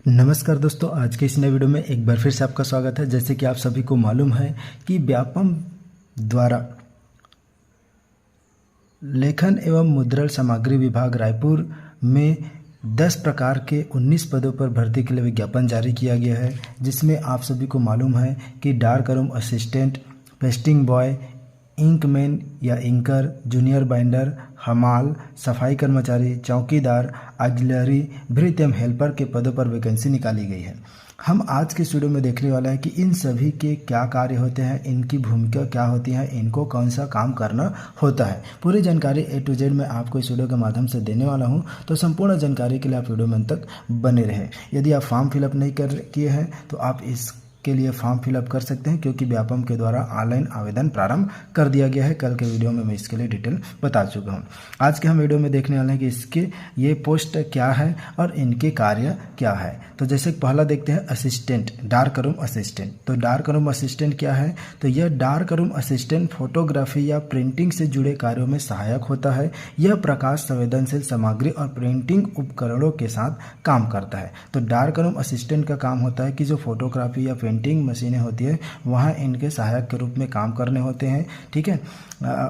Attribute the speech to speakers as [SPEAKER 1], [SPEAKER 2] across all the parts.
[SPEAKER 1] नमस्कार दोस्तों, आज के इस नए वीडियो में एक बार फिर से आपका स्वागत है। जैसे कि आप सभी को मालूम है कि व्यापम द्वारा लेखन एवं मुद्रण सामग्री विभाग रायपुर में 10 प्रकार के 19 पदों पर भर्ती के लिए विज्ञापन जारी किया गया है, जिसमें आप सभी को मालूम है कि dark room assistant, pasting boy, inkman या इंकर, जूनियर बाइंडर, हमाल, सफाई कर्मचारी, चौकीदार, ऑक्सिलरी, भृत्य एवं हेल्पर के पदों पर वैकेंसी निकाली गई है। हम आज के इस वीडियो में देखने वाला है कि इन सभी के क्या कार्य होते हैं, इनकी भूमिका क्या होती है, इनको कौन सा काम करना होता है। पूरी जानकारी A to Z मैं आपको इस वीडियो के माध्यम से देने वाला हूं, तो संपूर्ण जानकारी के लिए आप वीडियो में अंत तक बने रहे। यदि आप फॉर्म फिलअप नहीं किए हैं तो आप के लिए फॉर्म फिलअप कर सकते हैं, क्योंकि व्यापम के द्वारा ऑनलाइन आवेदन प्रारंभ कर दिया गया है। कल के वीडियो में मैं इसके लिए डिटेल बता चुका हूं। आज के हम वीडियो में देखने वाले हैं कि इसके ये पोस्ट क्या है और इनके कार्य क्या है। तो जैसे पहला देखते हैं असिस्टेंट, डार्क रूम असिस्टेंट। तो डार्क रूम असिस्टेंट क्या है? तो यह डार्क रूम असिस्टेंट फोटोग्राफी या प्रिंटिंग से जुड़े कार्यों में सहायक होता है। यह प्रकाश संवेदनशील सामग्री और प्रिंटिंग उपकरणों के साथ काम करता है। तो डार्क रूम असिस्टेंट का काम होता है कि जो फोटोग्राफी या प्रिंटिंग मशीनें होती है वहाँ इनके सहायक के रूप में काम करने होते हैं, ठीक है।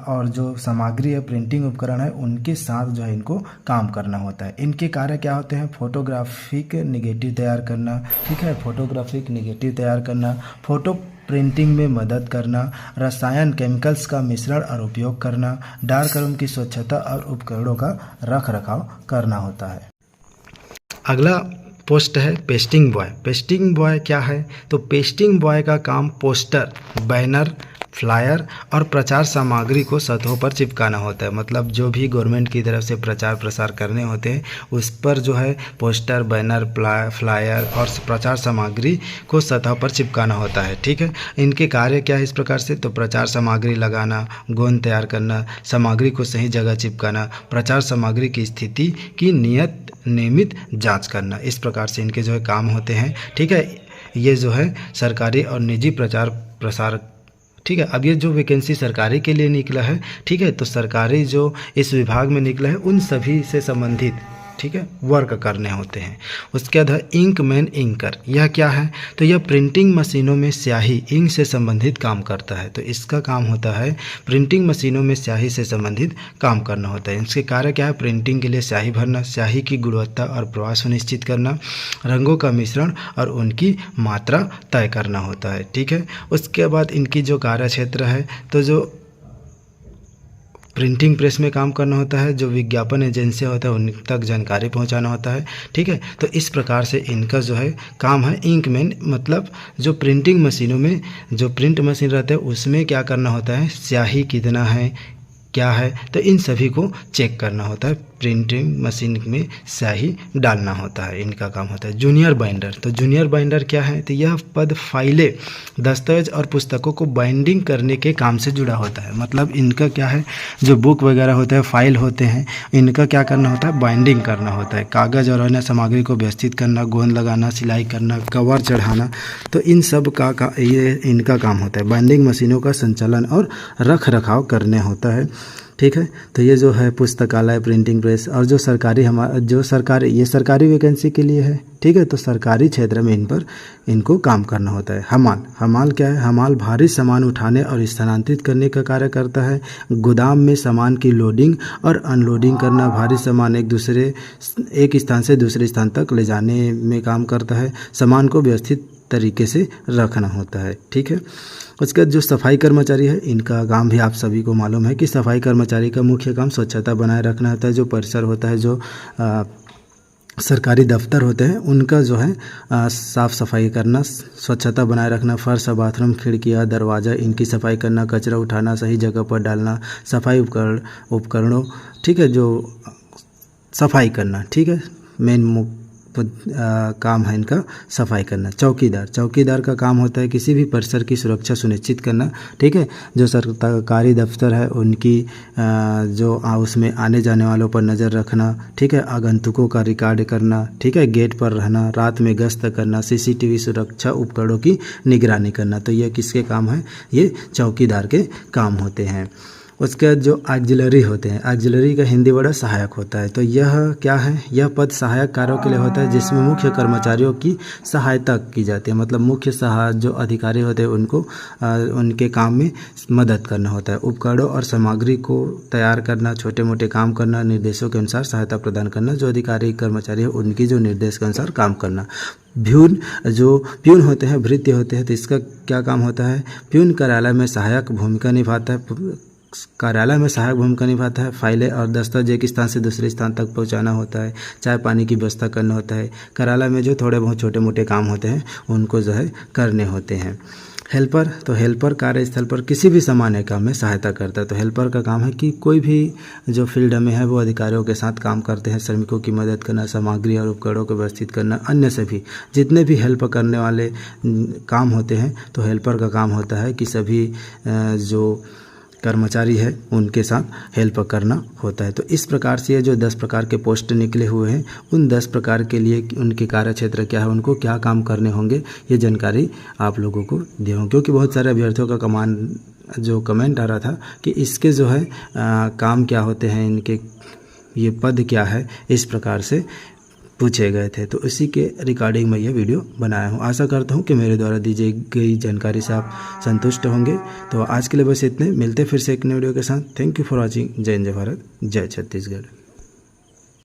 [SPEAKER 1] और जो सामग्री या प्रिंटिंग उपकरण है उनके साथ जो है इनको काम करना होता है। इनके कार्य क्या होते हैं? फोटोग्राफिक नेगेटिव तैयार करना, ठीक है, फोटोग्राफिक नेगेटिव तैयार करना, फोटो प्रिंटिंग में मदद करना, रसायन केमिकल्स का मिश्रण और उपयोग करना, डार्क रूम की स्वच्छता और उपकरणों का रख रखाव करना होता है। अगला पोस्ट है पेस्टिंग बॉय। पेस्टिंग बॉय क्या है? तो पेस्टिंग बॉय का काम पोस्टर, बैनर, फ्लायर और प्रचार सामग्री को सतहों पर चिपकाना होता है। मतलब जो भी गवर्नमेंट की तरफ से प्रचार प्रसार करने होते हैं उस पर जो है पोस्टर, बैनर, फ्लायर और प्रचार सामग्री को सतह पर चिपकाना होता है, ठीक है। इनके कार्य क्या है इस प्रकार से? तो प्रचार सामग्री लगाना, गोंद तैयार करना, सामग्री को सही जगह चिपकाना, प्रचार सामग्री की स्थिति की नियमित जांच करना। इस प्रकार से इनके जो है काम होते हैं, ठीक है। ये जो है सरकारी और निजी प्रचार प्रसार, ठीक है। अब ये जो वैकेंसी सरकारी के लिए निकला है, ठीक है, तो सरकारी जो इस विभाग में निकला है उन सभी से संबंधित, ठीक है, वर्क करने होते हैं। उसके बाद है इंकमैन इंकर। यह क्या है? तो यह प्रिंटिंग मशीनों में स्याही, इंक से संबंधित काम करता है। तो इसका काम होता है प्रिंटिंग मशीनों में स्याही से संबंधित काम करना होता है। इसके कार्य क्या है? प्रिंटिंग के लिए स्याही भरना, स्याही की गुणवत्ता और प्रवाह सुनिश्चित करना, रंगों का मिश्रण और उनकी मात्रा तय करना होता है, ठीक है। उसके बाद इनकी जो कार्य क्षेत्र है, तो जो प्रिंटिंग प्रेस में काम करना होता है, जो विज्ञापन एजेंसियाँ होता है उन तक जानकारी पहुंचाना होता है, ठीक है। तो इस प्रकार से इनका जो है काम है इंकमैन, मतलब जो प्रिंटिंग मशीनों में जो प्रिंट मशीन रहता है उसमें क्या करना होता है, स्याही कितना है, क्या है, तो इन सभी को चेक करना होता है। प्रिंटिंग मशीन में स्याही डालना होता है, इनका काम होता है। Junior binder. तो जूनियर बाइंडर क्या है? तो यह पद फाइलें, दस्तावेज और पुस्तकों को बाइंडिंग करने के काम से जुड़ा होता है। मतलब इनका क्या है, जो बुक वगैरह होते हैं, फाइल होते हैं, इनका क्या करना होता है? बाइंडिंग करना होता है। कागज़ और अन्य सामग्री को व्यवस्थित करना, गोंद लगाना, सिलाई करना, कवर चढ़ाना, तो इन सब का ये इनका काम होता है। बाइंडिंग मशीनों का संचालन और रख रखाव करने होता है, ठीक है। तो ये जो है पुस्तकालय, प्रिंटिंग प्रेस और जो सरकारी ये सरकारी वैकेंसी के लिए है, ठीक है। तो सरकारी क्षेत्र में इनको काम करना होता है। हमाल क्या है? हमाल भारी सामान उठाने और स्थानांतरित करने का कार्य करता है। गोदाम में सामान की लोडिंग और अनलोडिंग करना, भारी सामान एक स्थान से दूसरे स्थान तक ले जाने में काम करता है। सामान को व्यवस्थित तरीके से रखना होता है, ठीक है। उसके बाद जो सफाई कर्मचारी है, इनका काम भी आप सभी को मालूम है कि सफाई कर्मचारी का मुख्य काम स्वच्छता बनाए रखना होता है। जो परिसर होता है, जो सरकारी दफ्तर होते हैं उनका जो है साफ़ सफाई करना, स्वच्छता बनाए रखना, फर्श, बाथरूम, खिड़कियाँ, दरवाज़ा, इनकी सफाई करना, कचरा उठाना, सही जगह पर डालना, सफाई उपकरणों, ठीक है, जो सफाई करना, ठीक है, मेन काम है इनका सफाई करना। चौकीदार का काम होता है किसी भी परिसर की सुरक्षा सुनिश्चित करना, ठीक है। जो सरकारी दफ्तर है उनकी जो उसमें आने जाने वालों पर नज़र रखना, ठीक है, आगंतुकों का रिकॉर्ड करना, ठीक है, गेट पर रहना, रात में गश्त करना, CCTV सुरक्षा उपकरणों की निगरानी करना। तो ये किसके काम है? ये चौकीदार के काम होते हैं। उसके जो ऑक्सिलरी होते हैं, ऑक्सिलरी का हिंदी वर्ड सहायक होता है। तो यह क्या है, यह पद सहायक कार्यों के लिए होता है जिसमें मुख्य कर्मचारियों की सहायता की जाती है। मतलब मुख्य जो अधिकारी होते हैं उनको उनके काम में मदद करना होता है। उपकरणों और सामग्री को तैयार करना, छोटे मोटे काम करना, निर्देशों के अनुसार सहायता प्रदान करना, जो अधिकारी कर्मचारी है उनकी जो निर्देश के अनुसार काम करना। प्यून होते हैं, भृत्य होते हैं, तो इसका क्या काम होता है, प्यून कार्यालय में सहायक भूमिका निभाता है। फाइलें और दस्तावेज एक स्थान से दूसरे स्थान तक पहुंचाना होता है, चाय पानी की व्यवस्था करना होता है। कार्यालय में जो थोड़े बहुत छोटे मोटे काम होते हैं उनको जो है करने होते हैं। हेल्पर, तो हेल्पर कार्यस्थल पर किसी भी सामान्य काम में सहायता करता है। तो हेल्पर का काम है कि कोई भी जो फील्ड में है वो अधिकारियों के साथ काम करते हैं, श्रमिकों की मदद करना, सामग्री और उपकरणों को व्यवस्थित करना, अन्य सभी जितने भी हेल्प करने वाले काम होते हैं तो हेल्पर का काम होता है कि सभी जो कर्मचारी है उनके साथ हेल्प करना होता है। तो इस प्रकार से ये जो 10 प्रकार के पोस्ट निकले हुए हैं उन 10 प्रकार के लिए उनके कार्य क्षेत्र क्या है, उनको क्या काम करने होंगे, ये जानकारी आप लोगों को दी होंगी। क्योंकि बहुत सारे अभ्यर्थियों का कमेंट आ रहा था कि इसके जो है काम क्या होते हैं, इनके ये पद क्या है, इस प्रकार से पूछे गए थे। तो इसी के रिकॉर्डिंग में ये वीडियो बनाया हूँ। आशा करता हूँ कि मेरे द्वारा दी गई जानकारी से आप संतुष्ट होंगे। तो आज के लिए बस इतने, मिलते फिर से एक नए वीडियो के साथ। Thank you for watching. जय हिंद, जय भारत, जय छत्तीसगढ़।